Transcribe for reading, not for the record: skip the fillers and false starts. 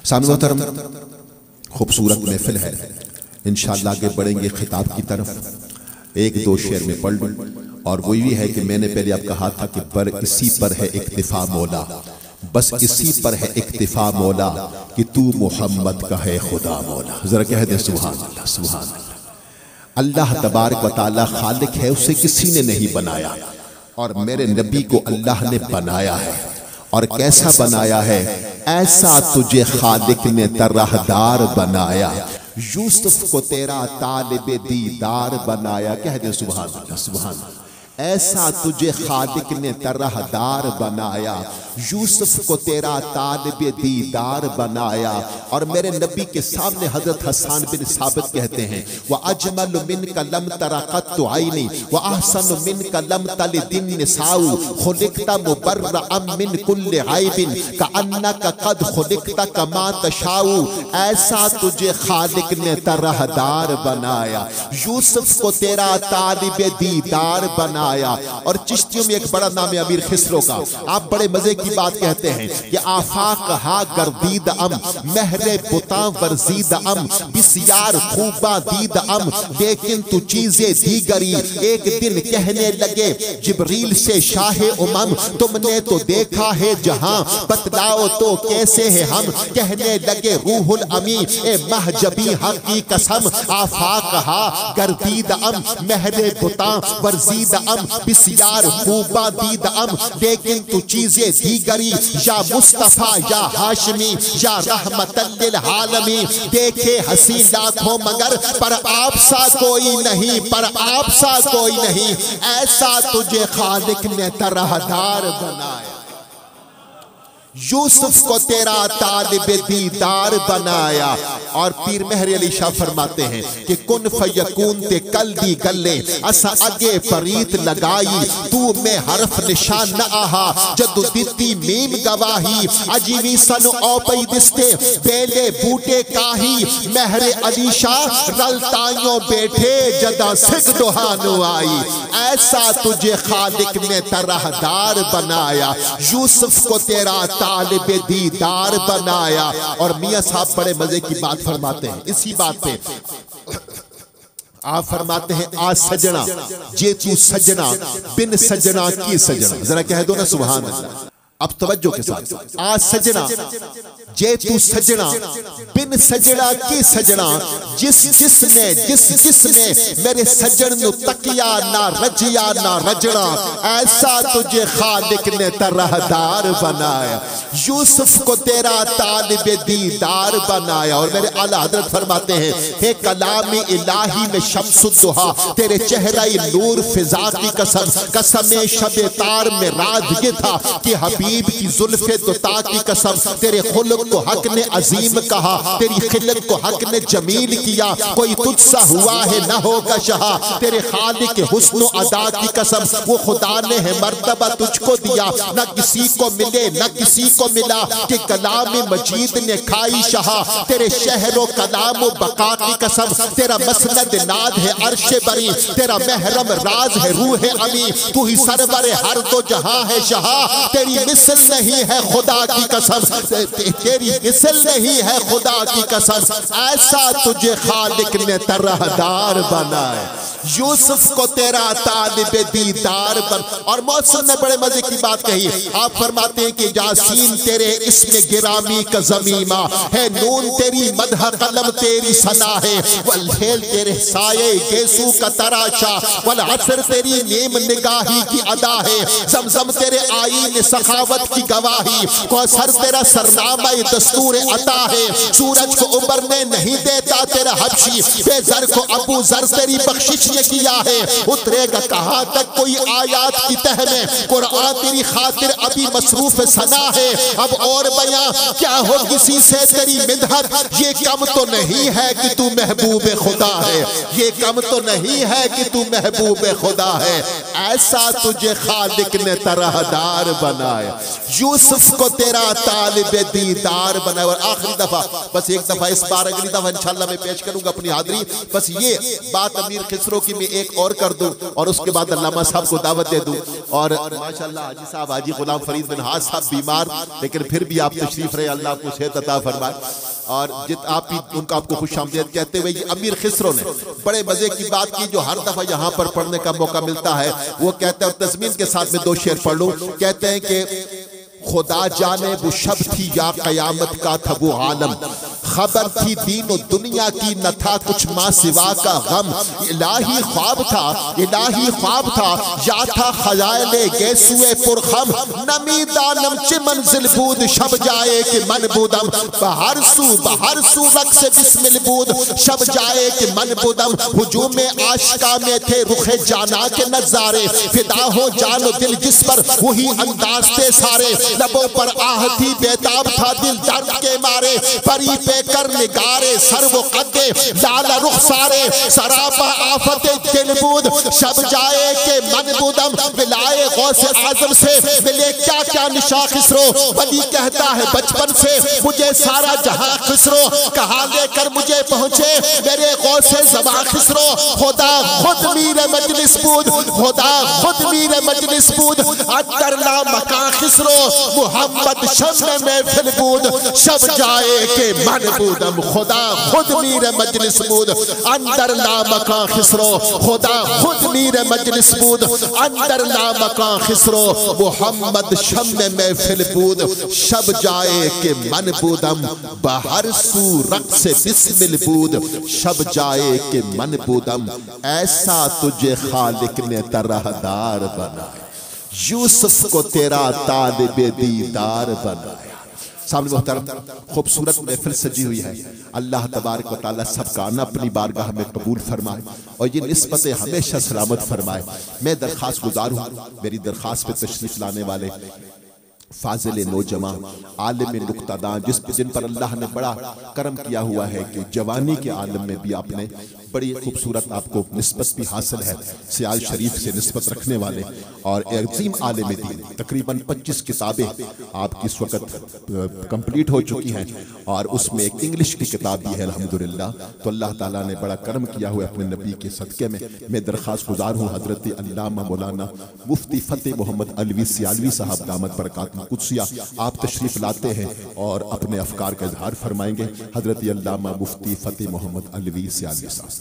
سامنے محترم خوبصورت محفل ہے، انشاءاللہ آگے بڑھیں گے خطاب کی طرف۔ ایک دو شعر میں پڑھ لوں، اور وہ یہ ہے کہ میں نے پہلے آپ کہا تھا کہ اسی پر ہے اکتفا مولا، بس اسی پر ہے اکتفا مولا کہ تو محمد کا ہے خدا مولا۔ ذرا کہہ دیں سبحان اللہ سبحان اللہ۔ اللہ تبارک و تعالی خالق ہے، اسے کسی نے نہیں بنایا، اور میرے نبی کو اللہ نے بنایا ہے، اور کیسا بنایا ہے؟ ایسا تجھے خالق نے طرحدار بنایا، یوسف کو تیرا طالب دیدار بنایا۔ کہہ دیں سبحان اللہ سبحان اللہ۔ ایسا تجھے خالق نے طرحدار بنایا، یوسف کو تیرا طالب دیدار بنایا۔ اور میرے نبی کے سامنے حضرت حسان بن ثابت کہتے ہیں وَأَجْمَلُ مِنْكَ لَمْ تَرَ قَطُّ عَيْنِي وَأَحْسَنُ مِنْكَ لَمْ تَلِدِ النِّسَاءُ خُلِقْتَ مُبَرَّأً مِنْ كُلِّ عَيْبٍ كَأَنَّكَ قَدْ خُلِقْتَ كَمَا تَشَاءُ۔ ایسا تجھے خالق نے طرحدار بنایا، یوسف کو تیرا طالب دیدار بنایا۔ اور چشتیوں میں ایک بڑا نام ہے امیر خسرو کا، آپ بڑے مزے کی بات کہتے ہیں کہ آفاق ہا گردید ام مہر بتاں ورزید ام بسیار خوباں دید ام لیکن تو چیزیں دیگری۔ ایک دن کہنے لگے جبریل سے شاہ امم تم نے تو دیکھا ہے جہاں، بتلاؤ تو کیسے ہیں ہم؟ کہنے لگے روح الامین اے مہجبی حق کی قسم، آفاق ہا گردید ام مہر بتاں ورزید ام بسیار خوباں دید ام لیکن تو چیزیں دیگری۔ یا مصطفیٰ یا ہاشمی یا رحمت للعالمین، دیکھے حسین لاکھوں مگر پر آپ سا کوئی نہیں، پر آپ سا کوئی نہیں۔ ایسا تجھے خالق نے طرحدار بنایا، یوسف کو تیرا طالب دیدار بنایا۔ اور پیر مہر علی شاہ فرماتے ہیں کہ کن فیکون تے کل دی گلے اسا اگے پریت لگائی، تو میں حرف نشان نہ آہا جدو دیتی میم گواہی، عجیوی سن او پئی دستے بیلے بوٹے کاہی، مہر علی شاہ رلتائیوں بیٹھے جدا سکھ دہانو آئی۔ ایسا تجھے خالق نے طرحدار بنایا، یوسف کو تیرا طالب دیدار بنایا۔ اور میاں صاحب بڑے مزے کی بات فرماتے ہیں اسی بات پہ، آپ فرماتے ہیں آ سجنا جے تو سجنا بن سجنا کی سجنا۔ ذرا کہہ دو نا سبحان اللہ۔ اب توجہ کے ساتھ، آ سجنا جے تو سجنا بن سجنا کی سجنا، جس نے میرے سجن نو تکیا نہ رجیا نہ رجنا، ایسا تجھے خالق نے طرحدار بنایا، یوسف کو تیرا طالب دیدار بنایا۔ اور میرے اعلیٰ حضرت فرماتے ہیں ہے کلام الہی میں شمس الضحیٰ، تیرے چہرہ نور فضا کی قسم، قسم شب تار میں راز یہ تھا کہ حبیب کی زلف دوتا کی قسم، تیرے خلق کو حق نے عظیم کہا، تیری خلق کو حق نے جمیل کیا، کوئی تجھ سا ہوا ہے نہ ہوگا شہا، تیرے خالق حسن و ادا کی قسم، وہ خدا نے ہے مرتبہ تجھ کو دیا، نہ کسی کو ملے نہ کسی کو ملا، کہ کلام مجید نے کھائی شہا، تیرے شہر و کلام و بقا کی قسم، تیرا مسند ناد ہے عرش بری، تیرا محرم راز ہے روح امی، تو ہی سرور ہر دو جہاں ہے شہا، تیری مثل نہیں ہے خدا کی قسم، تیری مثل نہیں ہے خدا کی قسم۔ ایسا تجھے خالق نے طرحدار بنایا، یوسف کو تیرا طالب دیدار بن۔ اور محسن نے بڑے مزے کی بات کہی، آپ فرماتے ہیں کہ یاسین تیرے اسم گرامی کا ضمیمہ ہے، نون تیری مدح قلم تیری ثنا ہے، واللیل تیرے سائے گیسو کا تراشا، والعصر تیری نیم نگاہی کی ادا ہے، زمزم تیرے آئین سخاوت کی گواہی، کوثر تیرا سرنامہ دستور عطا ہے، سورج کو ابھرنے نہیں دیتا تیرا حبشی، بے زر کو ابو زر تیری بخشش نے کیا ہے، اترے گا کہاں تک کوئی آیات کی تہ میں، قرآن تیری خاطر ابھی مصروف ثنا ہے، اب اور بیاں کیا ہو کسی سے تیری مدحت، یہ کم تو نہیں ہے کہ تو محبوب خدا ہے، یہ کم تو نہیں ہے کہ تو محبوب خدا ہے۔ ایسا تجھے خالق نے طرحدار بنایا، یوسف کو تیرا طالب دیدار بنایا۔ اور آخری دفعہ، بس ایک دفعہ اس بار اگلی دفعہ انشاءاللہ میں پیش کروں گا اپنی حاضری، بس یہ بات امیر خسرو کی میں ایک اور کر دوں اور اس کے بعد علامہ صاحب کو دعوت دے دوں. اور ماشاءاللہ حاجی صاحب حاجی غلام فرید بن حاج صاحب بیمار لیکن پھر بھی آپ تشریف رہے, اللہ آپ کو صحت عطا فرمائے. اور آپ ان کا آپ کو خوش آمدید کہتے ہوئے یہ امیر خسرو نے بڑے مزے کی بات کی جو ہر دفعہ یہاں پر پڑھنے کا موقع ملتا ہے. وہ کہتے ہیں, اور تضمین کے ساتھ میں 2 شعر پڑھ لوں, کہتے ہیں کہ خدا جانے وہ شب تھی یا قیامت کا تھا وہ عالم, خبر تھی دین و دنیا کی نہ تھا کچھ ماں سوا کا غم, الہی خواب تھا یا تھا خیال گیسوئے پرخم, نمی دانم چے منزل بود شب جائے کہ من بودم, بہر سو رقص بسمل بود شب جائے کہ من بودم, ہجوم عاشقہ میں تھے رخ جانا کے نظارے, فدا ہو جان و دل جس پر وہی انداز تھے سارے, لبوں پر آہتی بیتاب تھا دل درد کے مارے, پری پہ کر نگارے سر و قدے لالا رخسارے, سراپا آفت دل بود شب جائے کہ من بودم, ولائے غوث اعظم سے ملے کیا کیا نشاں خسرو, ولی کہتا ہے بچپن سے مجھے سارا جہاں خسرو, کہاں لے کر مجھے پہنچے میرے غوث زمان خسرو, خدا خود میر مجلس بود, خدا خود میر مجلس بود, اندر لا مکان خسرو, محمد شم محفل بود شب جائے کہ من بودم, خدا خود میر مجلس بود اندر لا مکان خسرو, خدا خود میر مجلس بود اندر لا مکان خسرو, محمد شم محفل بود شب جائے کہ من بودم, بہر سو رقص بسمل بود شب جائے کہ من بودم, ایسا تجھے خالق نے طرحدار بنایا, یوسف کو تیرا طالب دیدار بنایا. سامنے محترم خوبصورت محفل سجی ہوئی ہے, اللہ تبارک و تعالیٰ سب کا آنا اپنی بارگاہ میں قبول فرمائے اور یہ نسبتیں ہمیشہ سلامت فرمائے. میں درخواست گزار ہوں, میری درخواست پہ تشریف لانے والے فاضل نوجوان عالم نکتہ داں جن پر اللہ نے بڑا کرم کیا ہوا ہے کہ جوانی کے عالم میں بھی آپ نے بڑی خوبصورت آپ کو نسبت بھی حاصل ہے, سیال شریف سے نسبت رکھنے والے اور عظیم عالم دین, تقریباً 25 کتابیں آپ کی اس وقت کمپلیٹ ہو چکی ہیں اور اس میں ایک انگلش کی کتاب بھی ہے الحمدللہ. تو اللہ تعالیٰ نے بڑا کرم کیا ہوا اپنے نبی کے صدقے میں. میں درخواست گزار ہوں حضرت علامہ مولانا مفتی فتح محمد علوی سیالوی صاحب دامت برکات قدسیہ, آپ تشریف لاتے ہیں اور اپنے افکار کا اظہار فرمائیں گے. حضرت علامہ مفتی فتح محمد علوی سیالوی صاحب.